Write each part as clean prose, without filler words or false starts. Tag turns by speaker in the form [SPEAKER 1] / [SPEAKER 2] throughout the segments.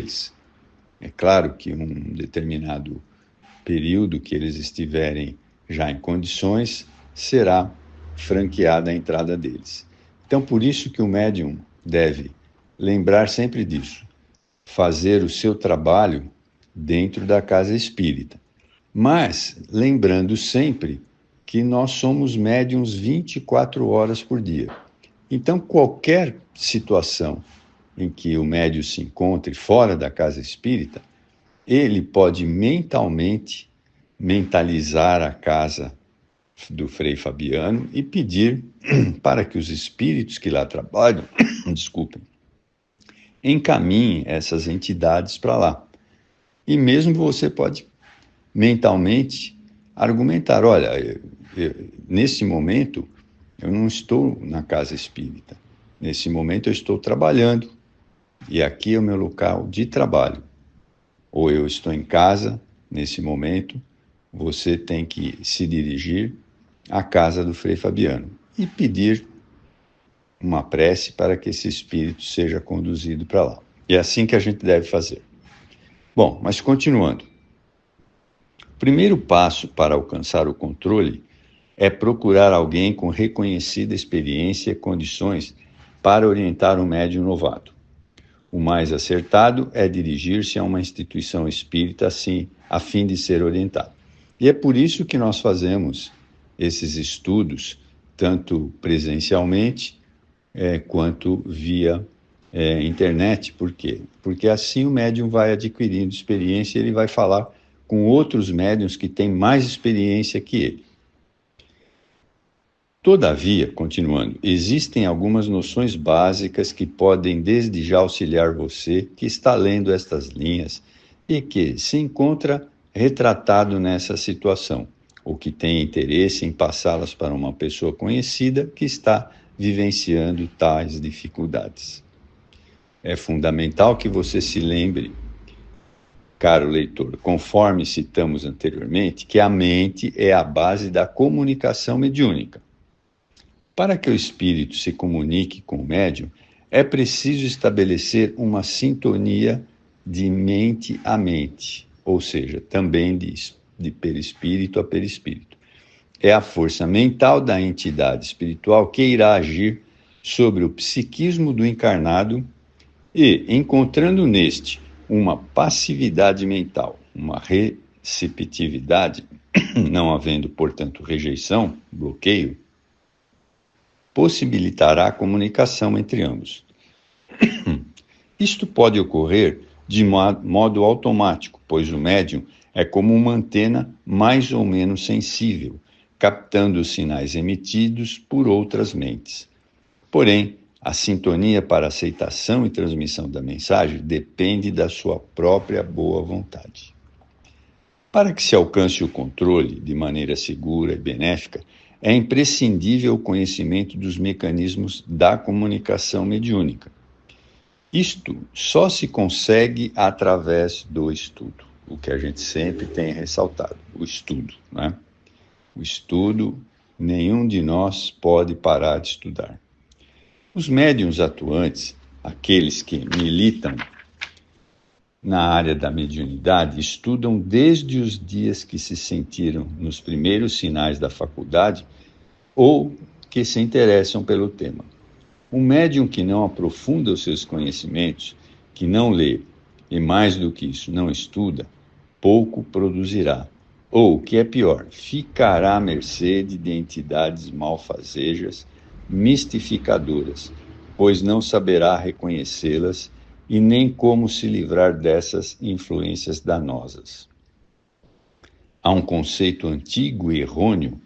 [SPEAKER 1] deles. É claro que um determinado período que eles estiverem já em condições, será franqueada a entrada deles. Então, por isso que o médium deve lembrar sempre disso, fazer o seu trabalho dentro da casa espírita. Mas lembrando sempre que nós somos médiums 24 horas por dia. Então, qualquer situação em que o médium se encontre fora da casa espírita, ele pode mentalizar a casa do Frei Fabiano e pedir para que os espíritos que lá trabalham, desculpem, encaminhem essas entidades para lá. E mesmo você pode mentalmente argumentar, olha, nesse momento eu não estou na casa espírita, nesse momento eu estou trabalhando e aqui é o meu local de trabalho. Ou eu estou em casa, nesse momento, você tem que se dirigir à casa do Frei Fabiano e pedir uma prece para que esse espírito seja conduzido para lá. E é assim que a gente deve fazer. Bom, mas continuando. O primeiro passo para alcançar o controle é procurar alguém com reconhecida experiência e condições para orientar um médium novato. O mais acertado é dirigir-se a uma instituição espírita assim, a fim de ser orientado. E é por isso que nós fazemos esses estudos, tanto presencialmente quanto via internet. Por quê? Porque assim o médium vai adquirindo experiência e ele vai falar com outros médiuns que têm mais experiência que ele. Todavia, continuando, existem algumas noções básicas que podem desde já auxiliar você que está lendo estas linhas e que se encontra retratado nessa situação, ou que tem interesse em passá-las para uma pessoa conhecida que está vivenciando tais dificuldades. É fundamental que você se lembre, caro leitor, conforme citamos anteriormente, que a mente é a base da comunicação mediúnica. Para que o espírito se comunique com o médium, é preciso estabelecer uma sintonia de mente a mente, ou seja, também de perispírito a perispírito. É a força mental da entidade espiritual que irá agir sobre o psiquismo do encarnado e, encontrando neste uma passividade mental, uma receptividade, não havendo, portanto, rejeição, bloqueio, possibilitará a comunicação entre ambos. Isto pode ocorrer de modo automático, pois o médium é como uma antena mais ou menos sensível, captando os sinais emitidos por outras mentes. Porém, a sintonia para aceitação e transmissão da mensagem depende da sua própria boa vontade. Para que se alcance o controle de maneira segura e benéfica, é imprescindível o conhecimento dos mecanismos da comunicação mediúnica. Isto só se consegue através do estudo, o que a gente sempre tem ressaltado, o estudo, né? O estudo, nenhum de nós pode parar de estudar. Os médiuns atuantes, aqueles que militam na área da mediunidade, estudam desde os dias que se sentiram nos primeiros sinais da faculdade ou que se interessam pelo tema. Um médium que não aprofunda os seus conhecimentos, que não lê e, mais do que isso, não estuda, pouco produzirá. Ou, o que é pior, ficará à mercê de entidades malfazejas, mistificadoras, pois não saberá reconhecê-las e nem como se livrar dessas influências danosas. Há um conceito antigo e errôneo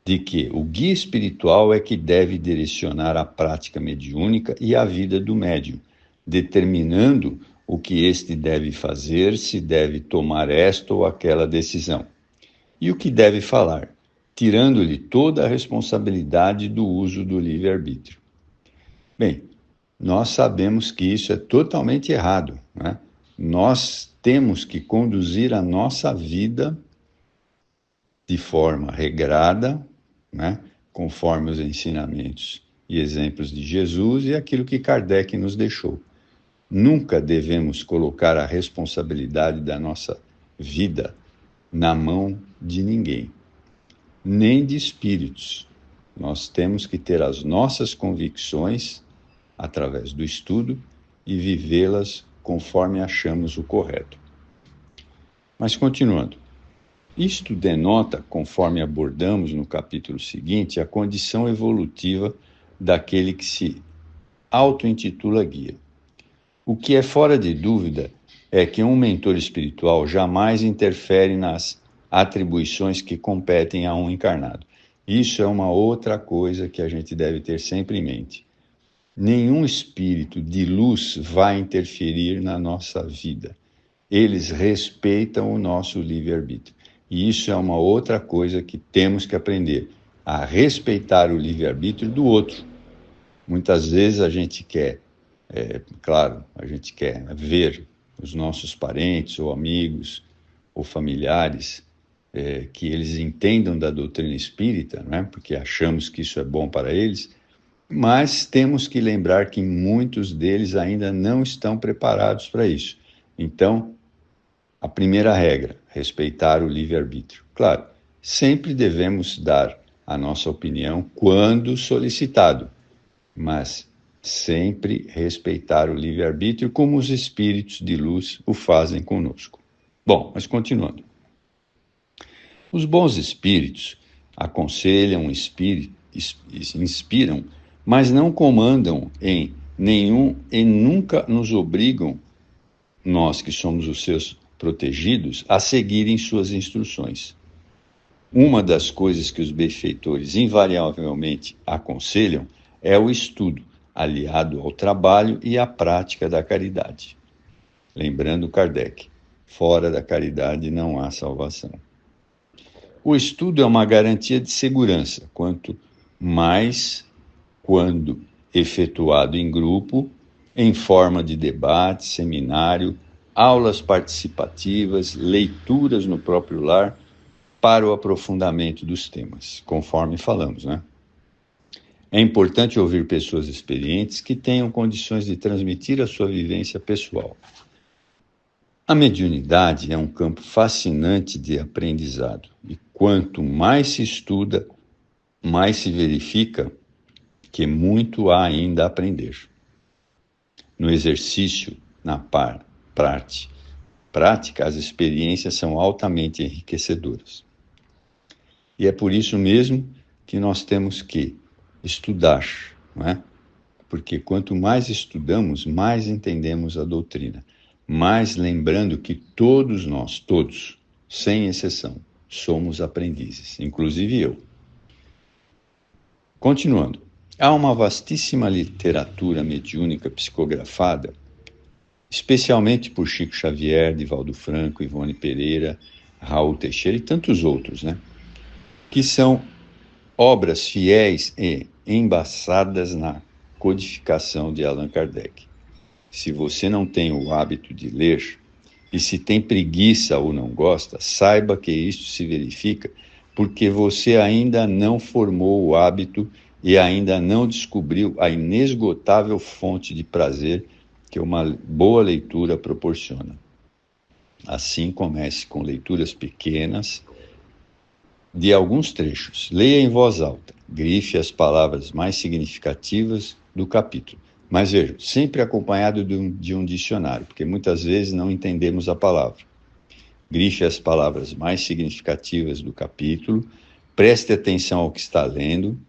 [SPEAKER 1] de que o guia espiritual é que deve direcionar a prática mediúnica e a vida do médium, determinando o que este deve fazer, se deve tomar esta ou aquela decisão, e o que deve falar, tirando-lhe toda a responsabilidade do uso do livre-arbítrio. Bem, nós sabemos que isso é totalmente errado, né? Nós temos que conduzir a nossa vida de forma regrada, né? Conforme os ensinamentos e exemplos de Jesus e aquilo que Kardec nos deixou. nunca devemos colocar a responsabilidade da nossa vida na mão de ninguém, nem de espíritos. Nós temos que ter as nossas convicções através do estudo e vivê-las conforme achamos o correto. Mas continuando, isto denota, conforme abordamos no capítulo seguinte, a condição evolutiva daquele que se auto-intitula guia. O que é fora de dúvida é que um mentor espiritual jamais interfere nas atribuições que competem a um encarnado. Isso é uma outra coisa que a gente deve ter sempre em mente. Nenhum espírito de luz vai interferir na nossa vida. Eles respeitam o nosso livre-arbítrio. E isso é uma outra coisa que temos que aprender, a respeitar o livre-arbítrio do outro. Muitas vezes a gente quer, a gente quer ver os nossos parentes ou amigos ou familiares que eles entendam da doutrina espírita, né? Porque achamos que isso é bom para eles, mas temos que lembrar que muitos deles ainda não estão preparados para isso. Então, a primeira regra, respeitar o livre-arbítrio. Claro, sempre devemos dar a nossa opinião quando solicitado, mas sempre respeitar o livre-arbítrio como os espíritos de luz o fazem conosco. Bom, mas continuando. Os bons espíritos aconselham, inspiram, mas não comandam em nenhum e nunca nos obrigam, nós que somos os seus protegidos, a seguirem suas instruções. Uma das coisas que os benfeitores invariavelmente aconselham é o estudo, aliado ao trabalho e à prática da caridade. Lembrando Kardec, fora da caridade não há salvação. O estudo é uma garantia de segurança, quanto mais quando efetuado em grupo, em forma de debate, seminário, aulas participativas, leituras no próprio lar, para o aprofundamento dos temas, conforme falamos, né? É importante ouvir pessoas experientes que tenham condições de transmitir a sua vivência pessoal. A mediunidade é um campo fascinante de aprendizado, e quanto mais se estuda, mais se verifica que muito há ainda a aprender. No exercício, na prática, as experiências são altamente enriquecedoras. E é por isso mesmo que nós temos que estudar, não é? Porque quanto mais estudamos, mais entendemos a doutrina. Mas lembrando que todos nós, todos, sem exceção, somos aprendizes, inclusive eu. Continuando, há uma vastíssima literatura mediúnica psicografada, especialmente por Chico Xavier, Divaldo Franco, Ivone Pereira, Raul Teixeira e tantos outros, né? Que são obras fiéis e embaçadas na codificação de Allan Kardec. Se você não tem o hábito de ler, e se tem preguiça ou não gosta, saiba que isto se verifica porque você ainda não formou o hábito e ainda não descobriu a inesgotável fonte de prazer que uma boa leitura proporciona. Assim, comece com leituras pequenas de alguns trechos. Leia em voz alta, grife as palavras mais significativas do capítulo. Mas veja, sempre acompanhado de um dicionário, porque muitas vezes não entendemos a palavra. Grife as palavras mais significativas do capítulo, preste atenção ao que está lendo,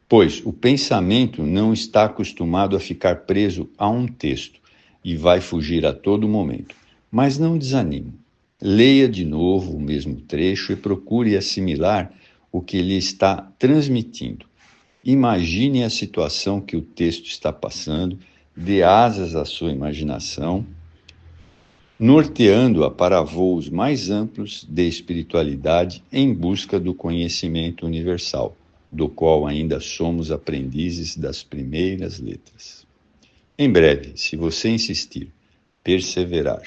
[SPEAKER 1] pois o pensamento não está acostumado a ficar preso a um texto e vai fugir a todo momento. Mas não desanime. Leia de novo o mesmo trecho e procure assimilar o que ele está transmitindo. Imagine a situação que o texto está passando, dê asas à sua imaginação, norteando-a para voos mais amplos de espiritualidade em busca do conhecimento universal, do qual ainda somos aprendizes das primeiras letras. Em breve, se você insistir, perseverar,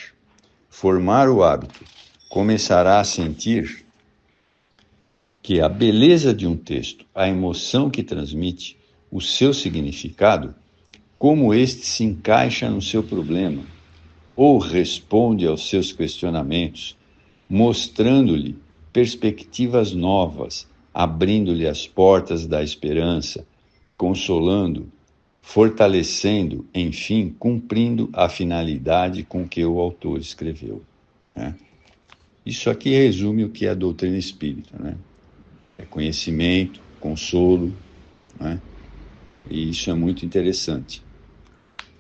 [SPEAKER 1] formar o hábito, começará a sentir que a beleza de um texto, a emoção que transmite, o seu significado, como este se encaixa no seu problema, ou responde aos seus questionamentos, mostrando-lhe perspectivas novas, abrindo-lhe as portas da esperança, consolando, fortalecendo, enfim, cumprindo a finalidade com que o autor escreveu, né? Isso aqui resume o que é a doutrina espírita, né? É conhecimento, consolo, né? E isso é muito interessante.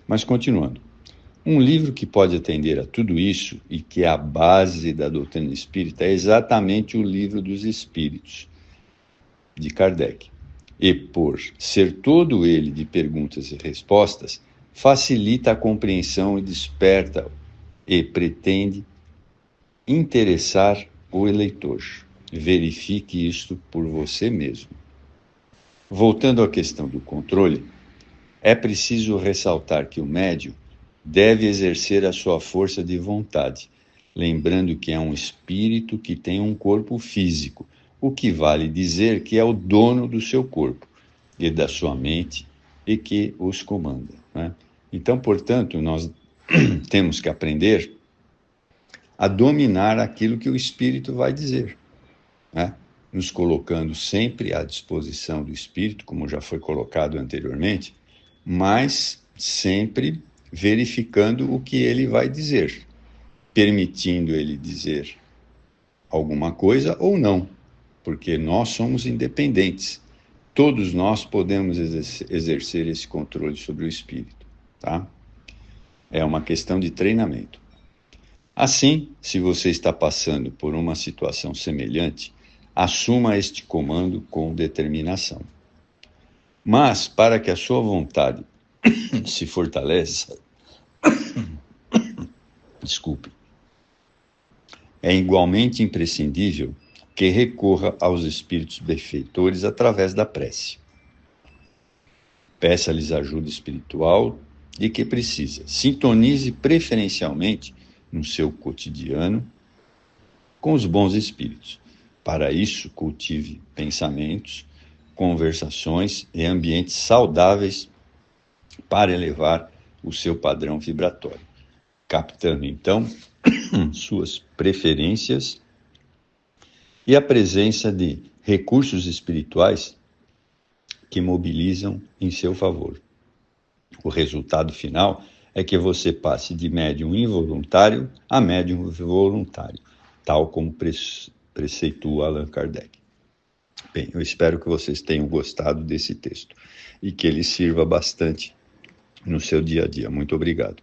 [SPEAKER 1] Mas continuando, um livro que pode atender a tudo isso e que é a base da doutrina espírita é exatamente o Livro dos Espíritos, de Kardec. E por ser todo ele de perguntas e respostas, facilita a compreensão e desperta e pretende interessar o eleitor. Verifique isto por você mesmo. Voltando à questão do controle, é preciso ressaltar que o médium deve exercer a sua força de vontade, lembrando que é um espírito que tem um corpo físico, o que vale dizer que é o dono do seu corpo e da sua mente e que os comanda, né? Então, portanto, nós temos que aprender a dominar aquilo que o espírito vai dizer, né? Nos colocando sempre à disposição do espírito, como já foi colocado anteriormente, mas sempre verificando o que ele vai dizer, permitindo ele dizer alguma coisa ou não, porque nós somos independentes. Todos nós podemos exercer esse controle sobre o espírito, tá? É uma questão de treinamento. Assim, se você está passando por uma situação semelhante, assuma este comando com determinação. Mas, para que a sua vontade se fortaleça, desculpe, é igualmente imprescindível que recorra aos espíritos benfeitores através da prece. Peça-lhes ajuda espiritual de que precisa. Sintonize preferencialmente no seu cotidiano com os bons espíritos. Para isso, cultive pensamentos, conversações e ambientes saudáveis para elevar o seu padrão vibratório, captando então suas preferências e a presença de recursos espirituais que mobilizam em seu favor. O resultado final é que você passe de médium involuntário a médium voluntário, tal como preceitua Allan Kardec. Bem, eu espero que vocês tenham gostado desse texto e que ele sirva bastante no seu dia a dia. Muito obrigado.